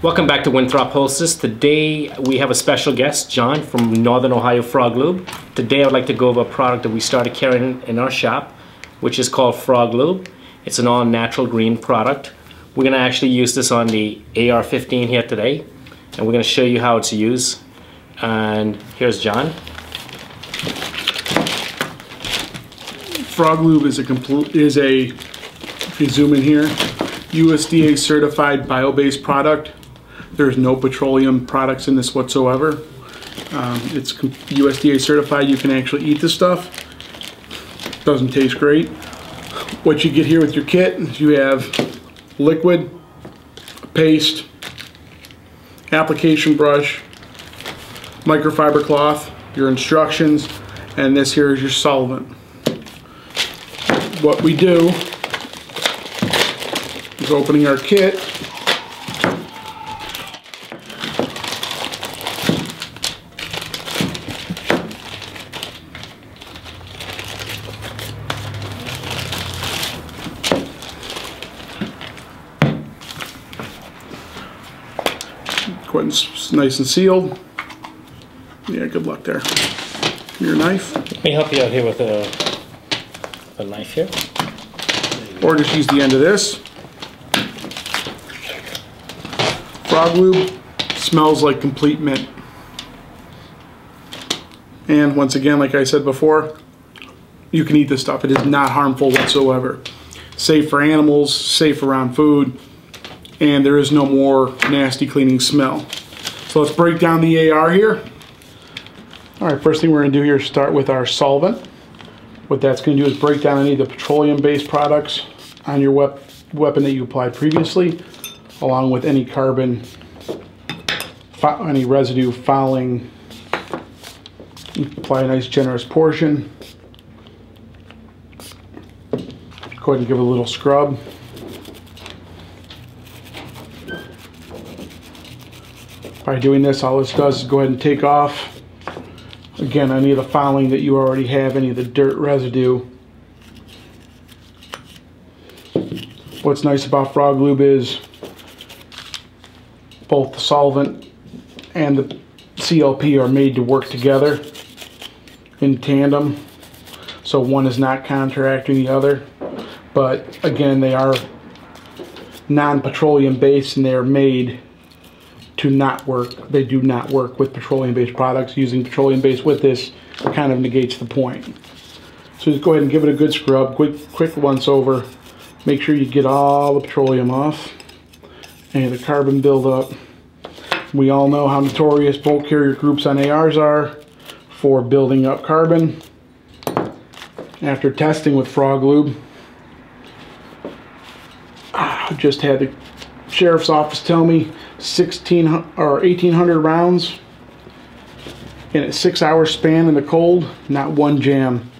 Welcome back to Winthrop Hostess. Today we have a special guest, John from Northern Ohio Frog Lube. Today I'd like to go over a product that we started carrying in our shop, which is called Frog Lube. It's an all-natural green product. We're going to actually use this on the AR-15 here today, and we're going to show you how it's used. And here's John. Frog Lube is if you zoom in here, USDA certified bio-based product. There's no petroleum products in this whatsoever. It's USDA certified. You can actually eat this stuff. Doesn't taste great. What you get here with your kit is you have liquid, paste, application brush, microfiber cloth, your instructions, and this here is your solvent. What we do is opening our kit. It's nice and sealed. Yeah, good luck there. Your knife. Let me help you out here with a knife here. Or just use the end of this. Frog Lube smells like complete mint. And once again, like I said before, you can eat this stuff. It is not harmful whatsoever. Safe for animals, safe around food, and there is no more nasty cleaning smell. So let's break down the AR here. Alright, first thing we're going to do here is start with our solvent. What that's going to do is break down any of the petroleum-based products on your weapon that you applied previously, along with any carbon, any residue fouling. Apply a nice generous portion. Go ahead and give it a little scrub. By doing this, all this does is go ahead and take off, again, any of the fouling that you already have, any of the dirt residue. What's nice about Frog Lube is both the solvent and the CLP are made to work together in tandem, so one is not counteracting the other. But again, they are non-petroleum based and they are made to not work. They do not work with petroleum-based products. Using petroleum-based with this kind of negates the point. So just go ahead and give it a good scrub, quick once over. Make sure you get all the petroleum off and the carbon buildup. We all know how notorious bulk carrier groups on ARs are for building up carbon. After testing with Frog Lube, I just had the sheriff's office tell me 1,800 rounds in a 6-hour span in the cold, not one jam.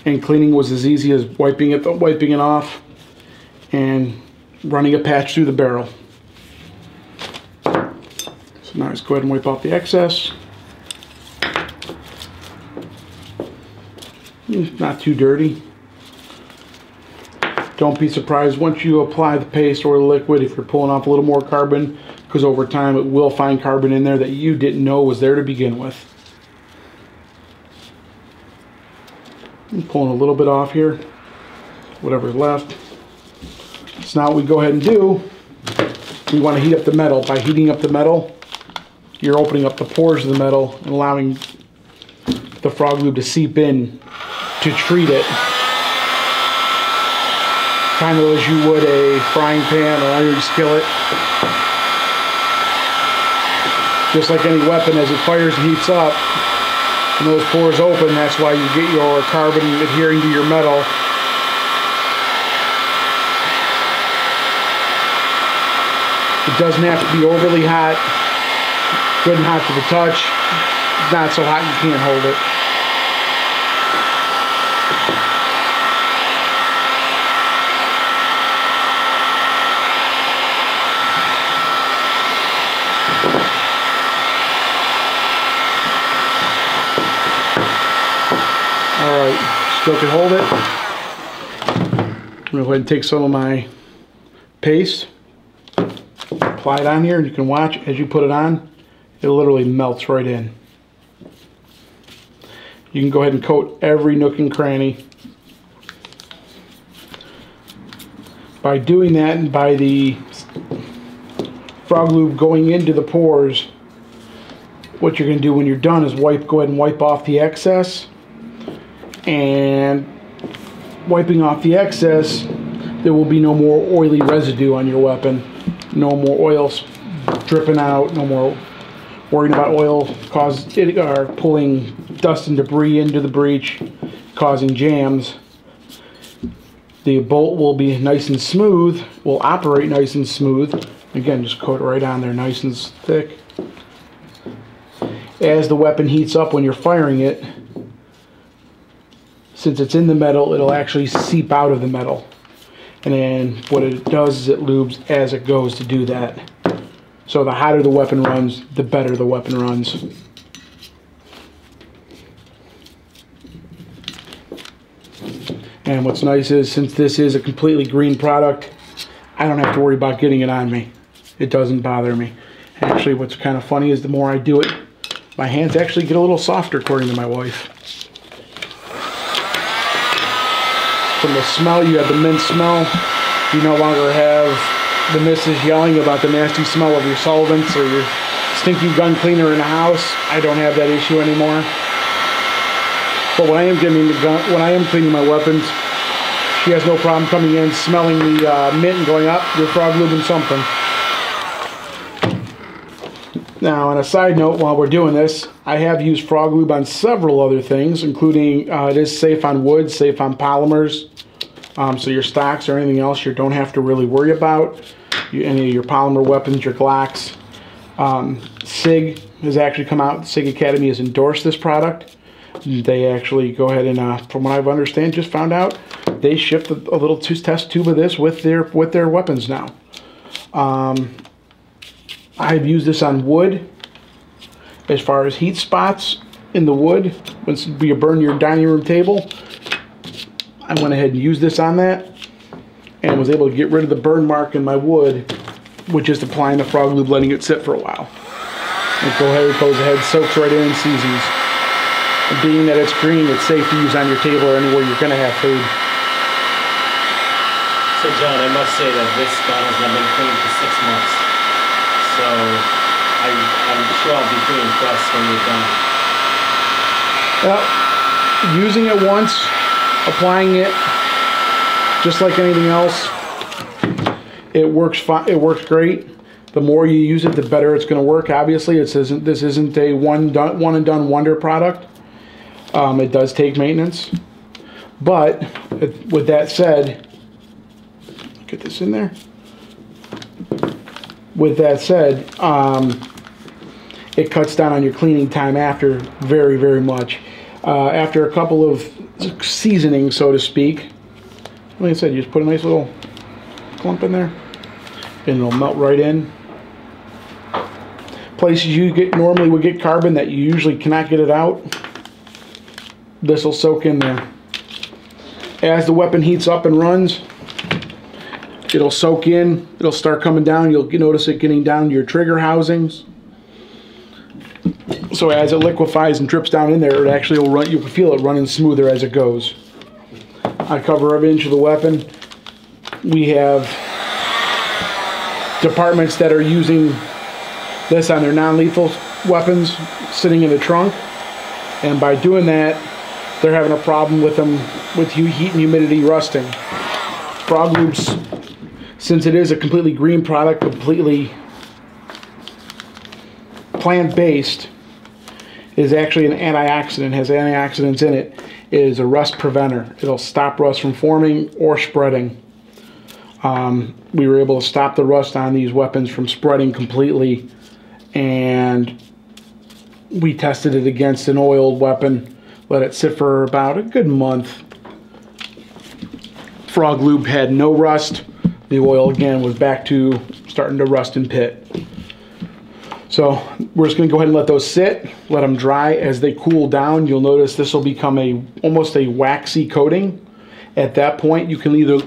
And cleaning was as easy as wiping it off and running a patch through the barrel. So now let's go ahead and wipe off the excess. Not too dirty. Don't be surprised once you apply the paste or the liquid if you're pulling off a little more carbon, because over time it will find carbon in there that you didn't know was there to begin with. I'm pulling a little bit off here, whatever's left. So now what we go ahead and do, we want to heat up the metal. By heating up the metal, you're opening up the pores of the metal and allowing the Frog Lube to seep in to treat it, kind of as you would a frying pan or iron skillet. Just like any weapon, as it fires and heats up and those pores open, that's why you get your carbon adhering to your metal. It doesn't have to be overly hot, good and hot to the touch. It's not so hot you can't hold it. Alright, still can hold it. I'm going to go ahead and take some of my paste. apply it on here, and you can watch as you put it on, it literally melts right in. You can go ahead and coat every nook and cranny. By doing that, and by the Frog Lube going into the pores, what you're going to do when you're done is go ahead and wipe off the excess. And wiping off the excess, there will be no more oily residue on your weapon. No more oil dripping out, no more worrying about oil pulling dust and debris into the breech, causing jams. The bolt will be nice and smooth, will operate nice and smooth. Again, just coat it right on there, nice and thick. As the weapon heats up when you're firing it, since it's in the metal, it'll actually seep out of the metal. And then what it does is it lubes as it goes to do that. So the hotter the weapon runs, the better the weapon runs. And what's nice is, since this is a completely green product, I don't have to worry about getting it on me. It doesn't bother me. Actually, what's kind of funny is the more I do it, my hands actually get a little softer, according to my wife. From the smell, you have the mint smell. You no longer have the missus yelling about the nasty smell of your solvents or your stinky gun cleaner in the house. I don't have that issue anymore. But when I am cleaning my weapons, she has no problem coming in, smelling the mint and going, up, you're frog lubing something. Now, on a side note, while we're doing this, I have used Frog Lube on several other things, including it is safe on wood, safe on polymers. So your stocks or anything else you don't have to really worry about. Any of your polymer weapons, your Glocks. SIG has actually come out. SIG Academy has endorsed this product. They actually go ahead and, from what I understand, just found out, they shipped a little test tube of this with their weapons now. I've used this on wood as far as heat spots in the wood. When you burn your dining room table, I went ahead and used this on that and was able to get rid of the burn mark in my wood with just applying the Frog Lube, letting it sit for a while. And it goes ahead, soaks right in and seasons. And being that it's green, it's safe to use on your table or anywhere you're going to have food. So John, I must say that this gun has not been cleaned for 6 months. So I'm sure I'll be pretty impressed when you're done. Well, using it once, applying it, just like anything else, it works fine. It works great. The more you use it, the better it's going to work. Obviously, this isn't a one and done wonder product. It does take maintenance, but with that said, get this in there. With that said, it cuts down on your cleaning time after very, very much. After a couple of seasonings, so to speak, like I said, you just put a nice little clump in there, and it'll melt right in. Places you normally would get carbon that you usually cannot get it out, this will soak in there. As the weapon heats up and runs, it'll soak in, it'll start coming down. You'll notice it getting down to your trigger housings. So as it liquefies and drips down in there, it actually will run, you can feel it running smoother as it goes. I cover every inch of the weapon. We have departments that are using this on their non-lethal weapons sitting in the trunk, and by doing that, they're having a problem with them with heat and humidity rusting. Frog Lube's, since it is a completely green product, completely plant-based, is actually an antioxidant, has antioxidants in it. It is a rust preventer. It'll stop rust from forming or spreading. We were able to stop the rust on these weapons from spreading completely, and we tested it against an oiled weapon, let it sit for about a good month. Frog Lube had no rust. The oil again was back to starting to rust and pit. So we're just going to go ahead and let those sit, let them dry. As they cool down, you'll notice this will become almost a waxy coating. At that point, you can either,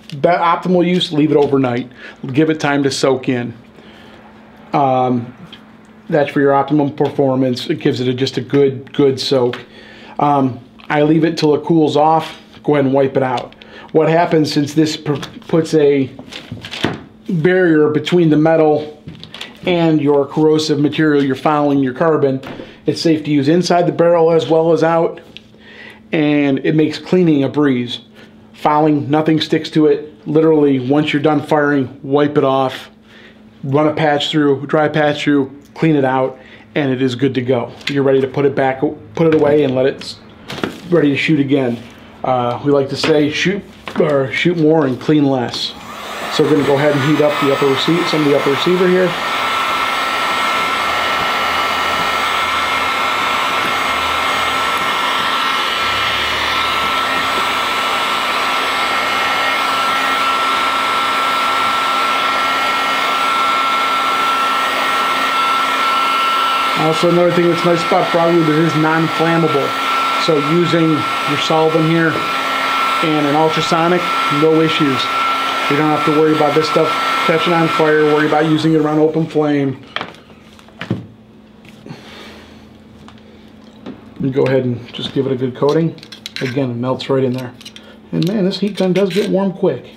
optimal use, leave it overnight. Give it time to soak in. That's for your optimum performance. It gives it just a good soak. I leave it till it cools off. Go ahead and wipe it out. What happens, since this puts a barrier between the metal and your corrosive material you're fouling, your carbon, it's safe to use inside the barrel as well as out, and it makes cleaning a breeze. Fouling, nothing sticks to it. Literally, once you're done firing, wipe it off, run a patch through, dry patch through, clean it out, and it is good to go. You're ready to put it back, put it away, and let it ready to shoot again. We like to say shoot more and clean less. So we're going to go ahead and heat up the upper receiver, some of the upper receiver here. Also, another thing that's nice about Frog Lube, it is non-flammable. So using your solvent here and an ultrasonic, no issues. You don't have to worry about this stuff catching on fire, worry about using it around open flame. And go ahead and just give it a good coating. Again, it melts right in there. And man, this heat gun does get warm quick.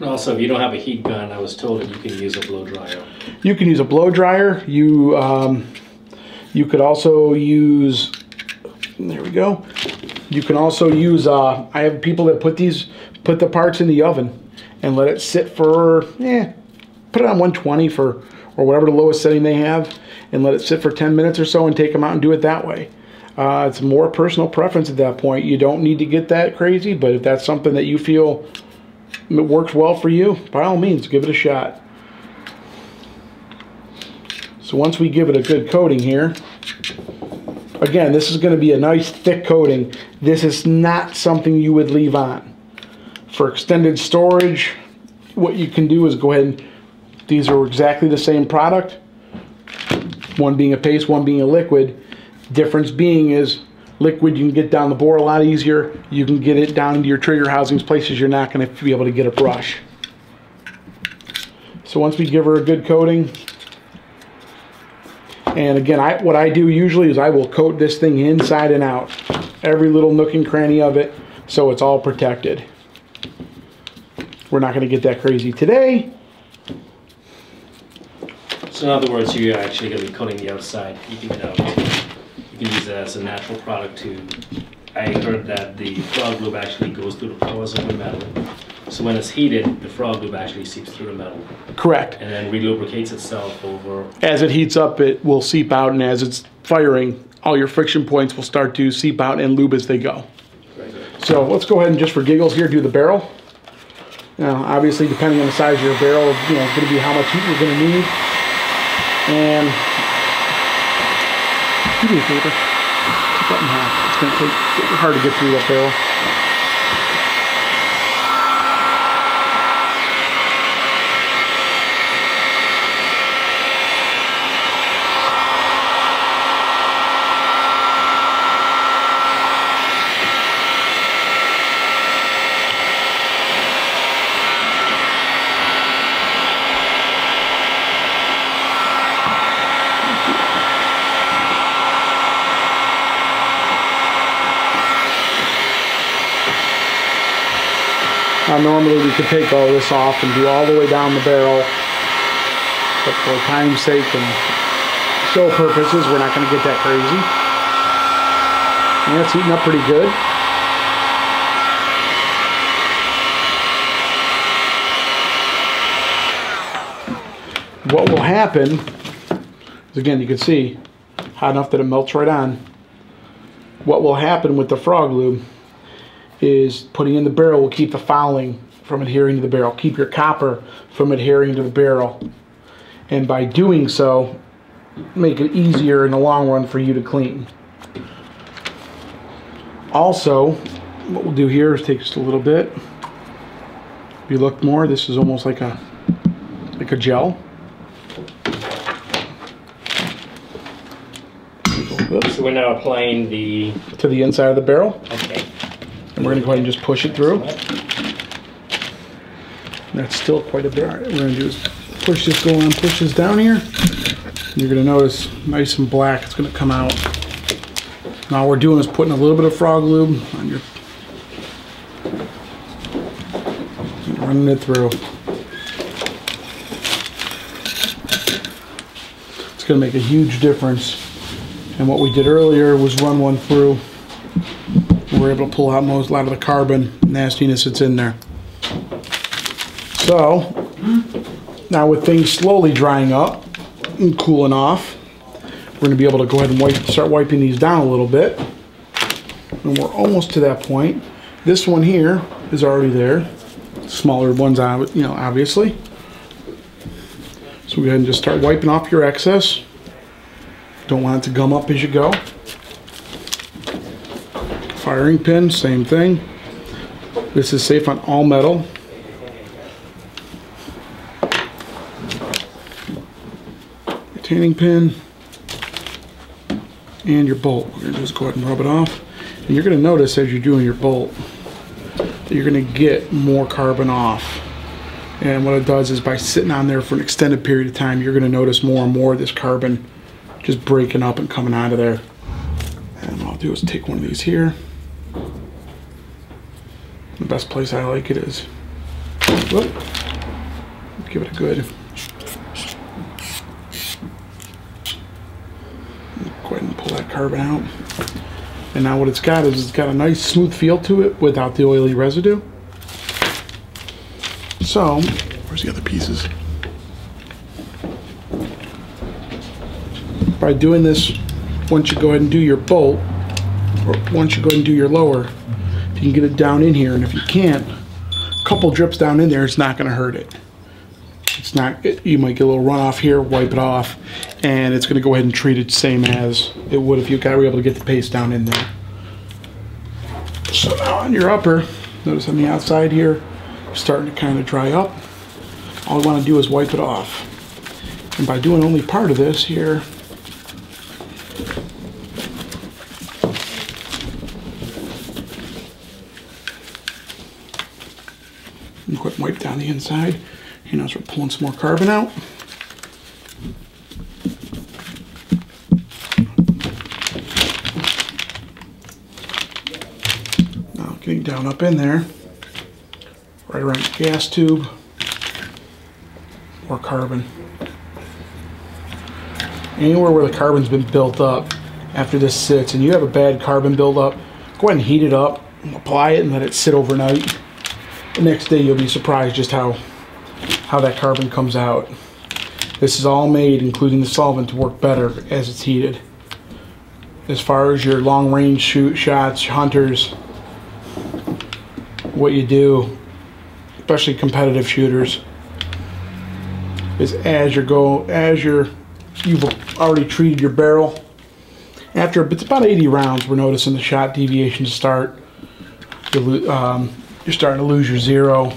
Also, if you don't have a heat gun, I was told that you can use a blow dryer. You can use a blow dryer. You could also use, there we go. You can also use, I have people that put the parts in the oven and let it sit for, put it on 120 or whatever the lowest setting they have, and let it sit for 10 minutes or so and take them out and do it that way. It's more personal preference at that point. You don't need to get that crazy, but if that's something that you feel it works well for you, by all means, give it a shot. So once we give it a good coating here, again, this is going to be a nice thick coating. This is not something you would leave on. For extended storage, what you can do is go ahead and, these are exactly the same product, one being a paste, one being a liquid. Difference being is liquid, you can get down the bore a lot easier. You can get it down into your trigger housings, places you're not going to be able to get a brush. So once we give her a good coating, and again, what I do usually is I will coat this thing inside and out, every little nook and cranny of it, so it's all protected. We're not going to get that crazy today. So in other words, you're actually going to be coating the outside, heating it out. You can use it as a natural product too. I heard that the Frog Lube actually goes through the pores of the metal. So when it's heated, the Frog Lube actually seeps through the metal. Correct. And then relubricates itself over. As it heats up, it will seep out, and as it's firing, all your friction points will start to seep out and lube as they go. Very good. So let's go ahead and, just for giggles here, do the barrel. Now, obviously, depending on the size of your barrel, it's going to be how much heat you're going to need. And do me a favor, cut that in half. It's going to take hard to get through that barrel. Normally we could take all this off and do all the way down the barrel, but for time's sake and show purposes, we're not going to get that crazy. And it's heating up pretty good. What will happen is, again, you can see hot enough that it melts right on. What will happen with the Frog Lube is putting in the barrel will keep the fouling from adhering to the barrel, keep your copper from adhering to the barrel, and by doing so, make it easier in the long run for you to clean. Also, what we'll do here is take just a little bit. If you look more, this is almost like a gel. Oops. So we're now applying to the inside of the barrel. Okay. And we're going to go ahead and just push it through. That's still quite a bit. All right, what we're going to do is push this, go on, push this down here. You're gonna notice nice and black, it's gonna come out. Now all we're doing is putting a little bit of frog lube on your, running it through. It's gonna make a huge difference. And what we did earlier was run one through. We're able to pull out a lot of the carbon nastiness that's in there. So, now with things slowly drying up and cooling off, we're going to be able to go ahead and start wiping these down a little bit. And we're almost to that point. This one here is already there. Smaller ones, you know, obviously. So we go ahead and just start wiping off your excess. Don't want it to gum up as you go. Firing pin, same thing. This is safe on all metal. Retaining pin and your bolt. We're going to just go ahead and rub it off. And you're going to notice as you're doing your bolt that you're going to get more carbon off. And what it does is by sitting on there for an extended period of time, you're going to notice more and more of this carbon just breaking up and coming out of there. And what I'll do is take one of these here. The best place I like it is, whoop, give it a good, go ahead and pull that carbon out. And now what it's got is it's got a nice smooth feel to it without the oily residue. So, where's the other pieces? By doing this, once you go ahead and do your bolt, or once you go ahead and do your lower, if you can get it down in here, and if you can't, a couple drips down in there, it's not going to hurt it. It's not, you might get a little runoff here, wipe it off, and it's going to go ahead and treat it same as it would if you were able to get the paste down in there. So now on your upper, notice on the outside here, starting to kind of dry up. All I want to do is wipe it off. And by doing only part of this here, and go ahead and wipe down the inside. You know, as we're pulling some more carbon out. Now getting down up in there, right around the gas tube, more carbon. Anywhere where the carbon's been built up after this sits, and you have a bad carbon buildup, go ahead and heat it up, apply it, and let it sit overnight. The next day you'll be surprised just how that carbon comes out. This is all made, including the solvent, to work better as it's heated. As far as your long range shots, hunters, what you do, especially competitive shooters, is you've already treated your barrel. After it's about 80 rounds, we're noticing the shot deviation start. You're starting to lose your zero.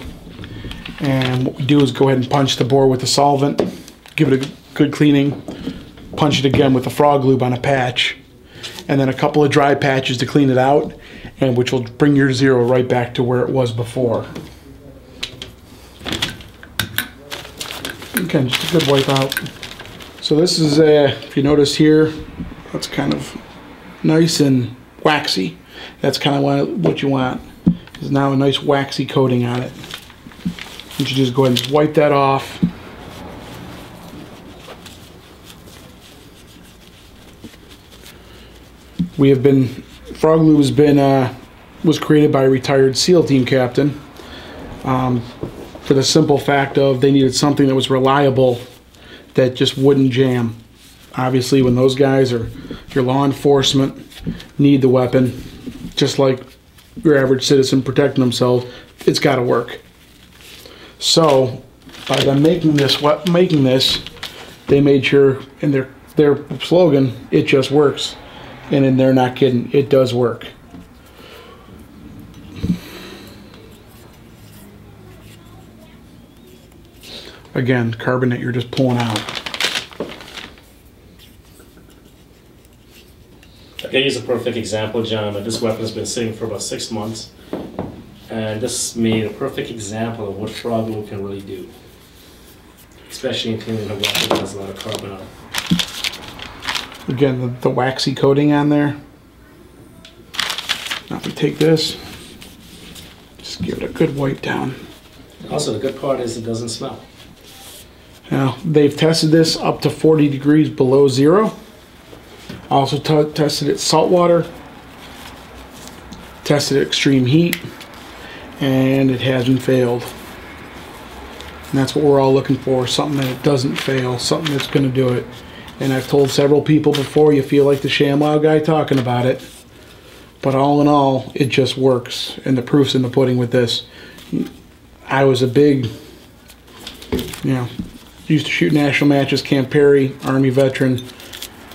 And what we do is go ahead and punch the bore with the solvent, give it a good cleaning, punch it again with the frog lube on a patch, and then a couple of dry patches to clean it out, and which will bring your zero right back to where it was before. Again, just a good wipe out. So this is if you notice here, that's kind of nice and waxy. That's kind of what you want. There's now a nice waxy coating on it. You should just go ahead and wipe that off. Frog Lube has been, was created by a retired SEAL team captain for the simple fact of they needed something that was reliable that just wouldn't jam. Obviously, when those guys are your law enforcement need the weapon, just like your average citizen protecting themselves, it's got to work. So, by them making this, they made sure in their slogan, "It just works," and they're not kidding. It does work. Again, carbon that you're just pulling out. Okay, here's a perfect example, John. This weapon's been sitting for about 6 months. And this made a perfect example of what Frog Lube can really do. especially in cleaning the weapon that has a lot of carbon on it. Again, the waxy coating on there. Now we take this, just give it a good wipe down. Also, the good part is it doesn't smell. Now, they've tested this up to 40 degrees below zero. Also tested it salt water, tested it extreme heat, and it hasn't failed. And that's what we're all looking for, something that doesn't fail, something that's going to do it. And I've told several people before, you feel like the ShamWow guy talking about it. But all in all, it just works. And the proof's in the pudding with this. I was a big, used to shoot national matches, Camp Perry, Army veteran,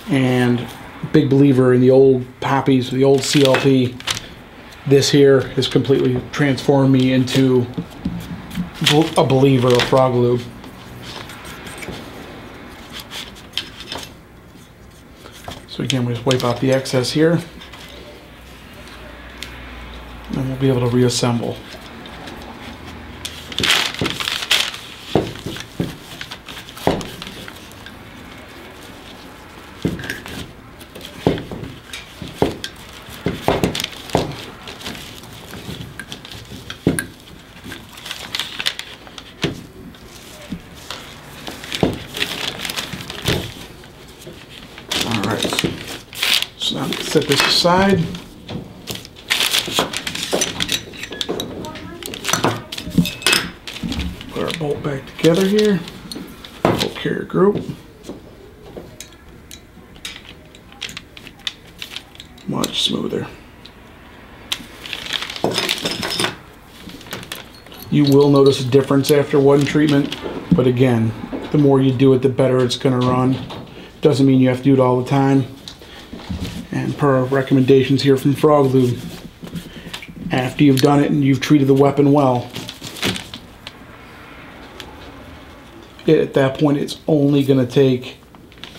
and big believer in the old poppies, the old CLP. This here has completely transformed me into a believer of Frog Lube. So again, we just wipe out the excess here, and we'll be able to reassemble. So now set this aside. Put our bolt back together here. Bolt carrier group. Much smoother. You will notice a difference after one treatment, but again, the more you do it, the better it's going to run. Doesn't mean you have to do it all the time. And per our recommendations here from Frog Lube, after you've done it and you've treated the weapon well, at that point it's only going to take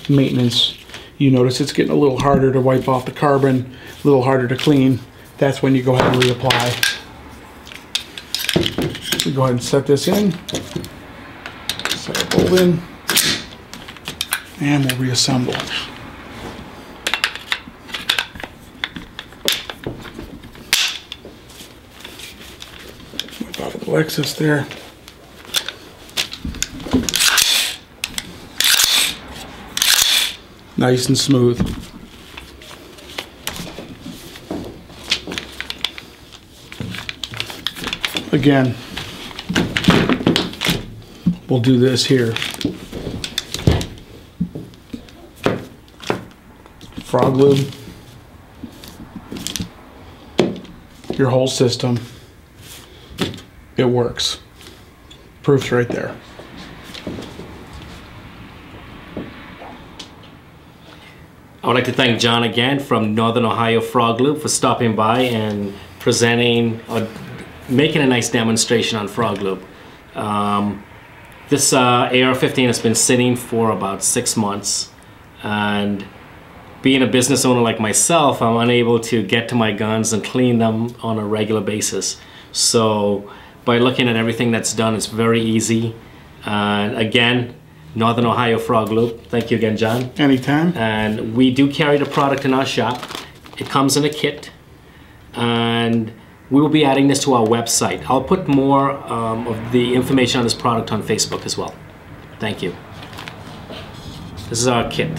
maintenance. You notice it's getting a little harder to wipe off the carbon, a little harder to clean. That's when you go ahead and reapply. We go ahead and set this in, set our bolt in, and we'll reassemble. Wipe out a little excess there. Nice and smooth. Again, we'll do this here. Frog Lube, your whole system, it works. Proof's right there. I would like to thank John again from Northern Ohio Frog Lube for stopping by and presenting or making a nice demonstration on Frog Lube. This AR-15 has been sitting for about 6 months, and being a business owner like myself, I'm unable to get to my guns and clean them on a regular basis. So by looking at everything that's done, it's very easy. And again, Northern Ohio Frog Lube. Thank you again, John. Anytime. And we do carry the product in our shop. It comes in a kit, and we will be adding this to our website. I'll put more of the information on this product on Facebook as well. Thank you. This is our kit.